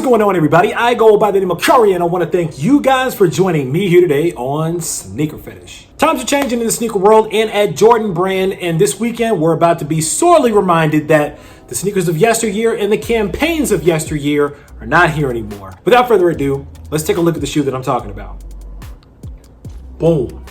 going on, everybody? I go by the name of Curry, and I want to thank you guys for joining me here today on SneakerPhetish. Times are changing in the sneaker world and at Jordan Brand, and this weekend we're about to be sorely reminded that the sneakers of yesteryear and the campaigns of yesteryear are not here anymore. Without further ado, let's take a look at the shoe that I'm talking about. Boom.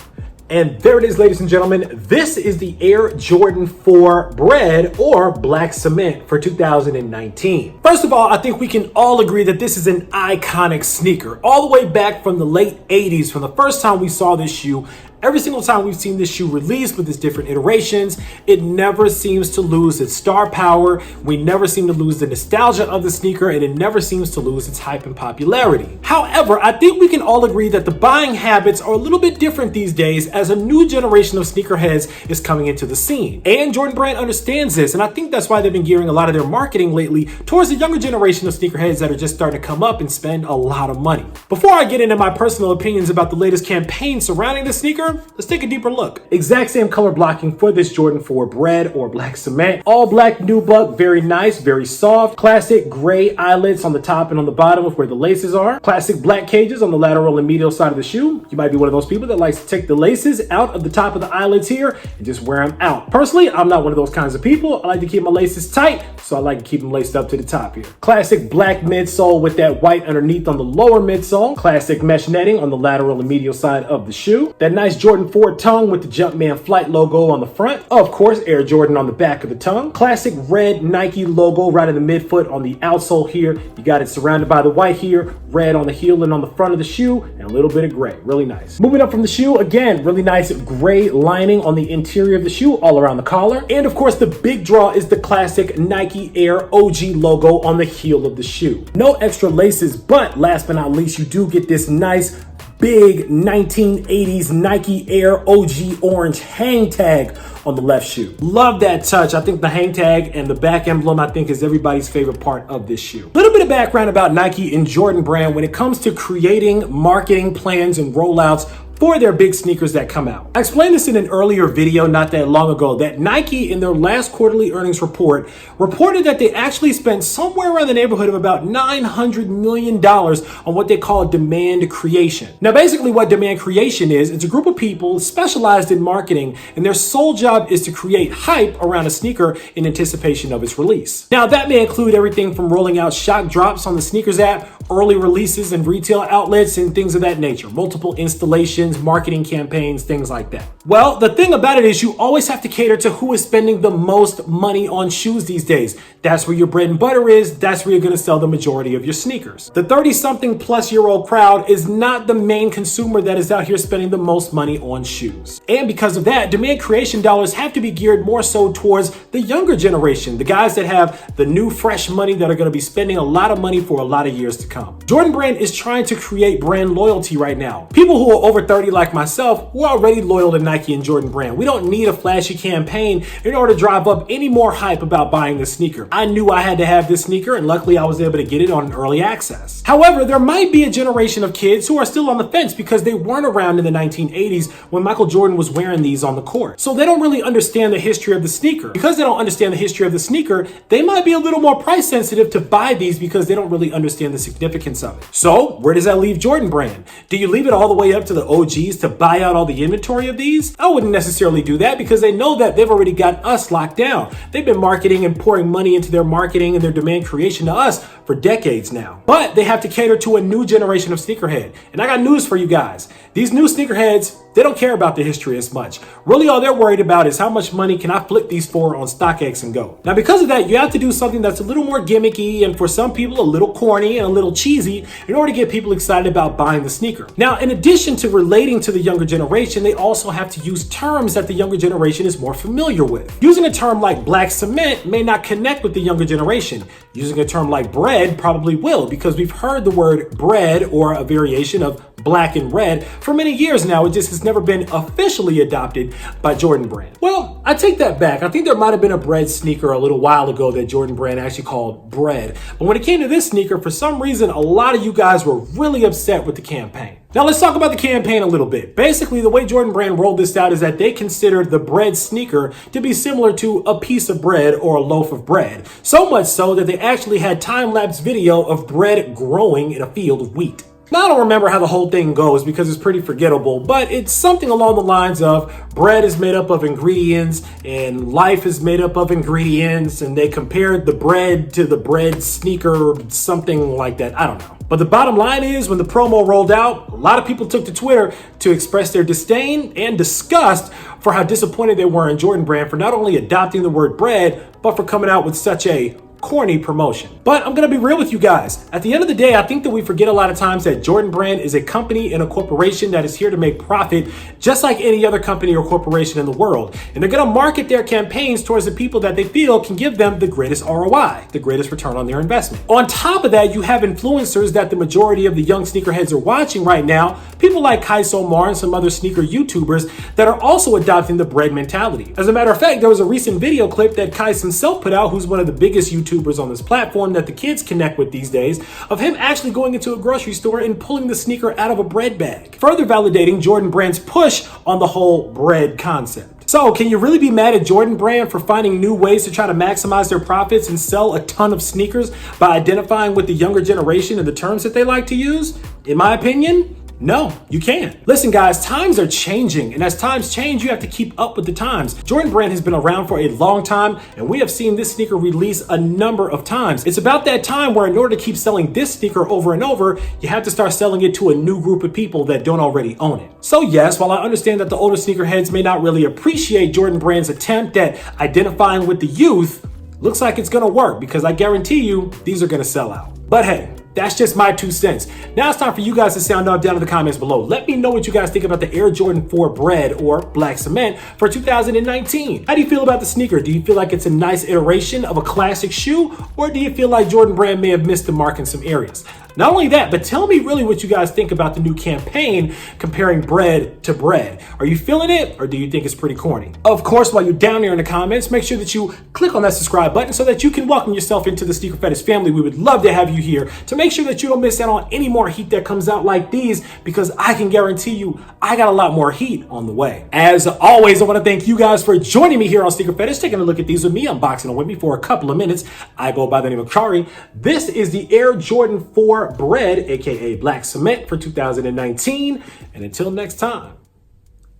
And there it is, ladies and gentlemen. This is the Air Jordan 4 Bred or Black Cement for 2019. First of all, I think we can all agree that this is an iconic sneaker. All the way back from the late 80s, from the first time we saw this shoe, every single time we've seen this shoe released with its different iterations, it never seems to lose its star power. We never seem to lose the nostalgia of the sneaker, and it never seems to lose its hype and popularity. However, I think we can all agree that the buying habits are a little bit different these days as a new generation of sneakerheads is coming into the scene. And Jordan Brand understands this, and I think that's why they've been gearing a lot of their marketing lately towards the younger generation of sneakerheads that are just starting to come up and spend a lot of money. Before I get into my personal opinions about the latest campaign surrounding the sneaker, let's take a deeper look. Exact same color blocking for this Jordan 4 Bred or Black Cement. All black nubuck, very nice, very soft. Classic gray eyelets on the top and on the bottom of where the laces are. Classic black cages on the lateral and medial side of the shoe. You might be one of those people that likes to take the laces out of the top of the eyelets here and just wear them out. Personally, I'm not one of those kinds of people. I like to keep my laces tight, so I like to keep them laced up to the top here. Classic black midsole with that white underneath on the lower midsole. Classic mesh netting on the lateral and medial side of the shoe. That nice Jordan 4 tongue with the Jumpman Flight logo on the front. Of course, Air Jordan on the back of the tongue. Classic red Nike logo right in the midfoot on the outsole here. You got it surrounded by the white here, red on the heel and on the front of the shoe, and a little bit of gray. Really nice. Moving up from the shoe, again, really nice gray lining on the interior of the shoe all around the collar. And of course, the big draw is the classic Nike Air OG logo on the heel of the shoe. No extra laces, but last but not least, you do get this nice big 1980s Nike Air OG orange hang tag on the left shoe. Love that touch. I think the hang tag and the back emblem, I think, is everybody's favorite part of this shoe. A little bit of background about Nike and Jordan Brand when it comes to creating marketing plans and rollouts for their big sneakers that come out. I explained this in an earlier video not that long ago that Nike in their last quarterly earnings report reported that they actually spent somewhere around the neighborhood of about $900 million on what they call demand creation. Now basically what demand creation is, it's a group of people specialized in marketing, and their sole job is to create hype around a sneaker in anticipation of its release. Now that may include everything from rolling out shock drops on the sneakers app, early releases in retail outlets and things of that nature, multiple installations, marketing campaigns, things like that. Well, the thing about it is you always have to cater to who is spending the most money on shoes these days. That's where your bread and butter is. That's where you're going to sell the majority of your sneakers. The 30-something plus year old crowd is not the main consumer that is out here spending the most money on shoes. And because of that, demand creation dollars have to be geared more so towards the younger generation, the guys that have the new fresh money that are going to be spending a lot of money for a lot of years to come. Jordan Brand is trying to create brand loyalty right now. People who are over 30 like myself, we're already loyal to Nike and Jordan Brand. We don't need a flashy campaign in order to drive up any more hype about buying the sneaker. I knew I had to have this sneaker, and luckily I was able to get it on early access. However, there might be a generation of kids who are still on the fence because they weren't around in the 1980s when Michael Jordan was wearing these on the court. So they don't really understand the history of the sneaker. Because they don't understand the history of the sneaker, they might be a little more price sensitive to buy these because they don't really understand the significance of it. So where does that leave Jordan Brand? Do you leave it all the way up to the OGs to buy out all the inventory of these? I wouldn't necessarily do that because they know that they've already got us locked down. They've been marketing and pouring money into their marketing and their demand creation to us for decades now. But they have to cater to a new generation of sneakerhead. And I got news for you guys. These new sneakerheads, they don't care about the history as much. Really all they're worried about is how much money can I flip these for on StockX and go. Now because of that, you have to do something that's a little more gimmicky and for some people a little corny and a little cheesy in order to get people excited about buying the sneaker. Now in addition to relating to the younger generation, they also have to use terms that the younger generation is more familiar with. Using a term like black cement may not connect with the younger generation. Using a term like bread probably will, because we've heard the word bread or a variation of black and red for many years now. It just has never been officially adopted by Jordan Brand. Well, I take that back. I think there might have been a Bred sneaker a little while ago that Jordan Brand actually called Bred. But when it came to this sneaker, for some reason, a lot of you guys were really upset with the campaign. Now let's talk about the campaign a little bit. Basically, the way Jordan Brand rolled this out is that they considered the Bred sneaker to be similar to a piece of bread or a loaf of bread. So much so that they actually had time-lapse video of bread growing in a field of wheat. Now, I don't remember how the whole thing goes because it's pretty forgettable, but it's something along the lines of bread is made up of ingredients and life is made up of ingredients, and they compared the bread to the Bred sneaker, something like that. I don't know. But the bottom line is, when the promo rolled out, a lot of people took to Twitter to express their disdain and disgust for how disappointed they were in Jordan Brand for not only adopting the word bread, but for coming out with such a corny promotion. But I'm gonna be real with you guys. At the end of the day, I think that we forget a lot of times that Jordan Brand is a company and a corporation that is here to make profit, just like any other company or corporation in the world. And they're gonna market their campaigns towards the people that they feel can give them the greatest ROI, the greatest return on their investment. On top of that, you have influencers that the majority of the young sneakerheads are watching right now, people like Kais Omar and some other sneaker YouTubers that are also adopting the bread mentality. As a matter of fact, there was a recent video clip that Kais himself put out, who's one of the biggest YouTubers on this platform that the kids connect with these days, of him actually going into a grocery store and pulling the sneaker out of a bread bag, further validating Jordan Brand's push on the whole bread concept. So can you really be mad at Jordan Brand for finding new ways to try to maximize their profits and sell a ton of sneakers by identifying with the younger generation and the terms that they like to use? In my opinion, no, you can't. Listen, guys, times are changing, and as times change, you have to keep up with the times. Jordan Brand has been around for a long time, and we have seen this sneaker release a number of times. It's about that time where, in order to keep selling this sneaker over and over, you have to start selling it to a new group of people that don't already own it. So yes, while I understand that the older sneakerheads may not really appreciate Jordan Brand's attempt at identifying with the youth, looks like it's gonna work, because I guarantee you these are gonna sell out. But hey, that's just my 2 cents. Now it's time for you guys to sound off down in the comments below. Let me know what you guys think about the Air Jordan 4 Bred or Black Cement for 2019. How do you feel about the sneaker? Do you feel like it's a nice iteration of a classic shoe? Or do you feel like Jordan Brand may have missed the mark in some areas? Not only that, but tell me really what you guys think about the new campaign comparing bread to bread. Are you feeling it, or do you think it's pretty corny? Of course, while you're down there in the comments, make sure that you click on that subscribe button so that you can welcome yourself into the Sneaker Fetish family. We would love to have you here to make sure that you don't miss out on any more heat that comes out like these, because I can guarantee you I got a lot more heat on the way. As always, I want to thank you guys for joining me here on Sneaker Fetish, taking a look at these with me, unboxing them with me for a couple of minutes. I go by the name of Kari. This is the Air Jordan 4 Bred, aka Black Cement, for 2019. And until next time,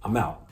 I'm out.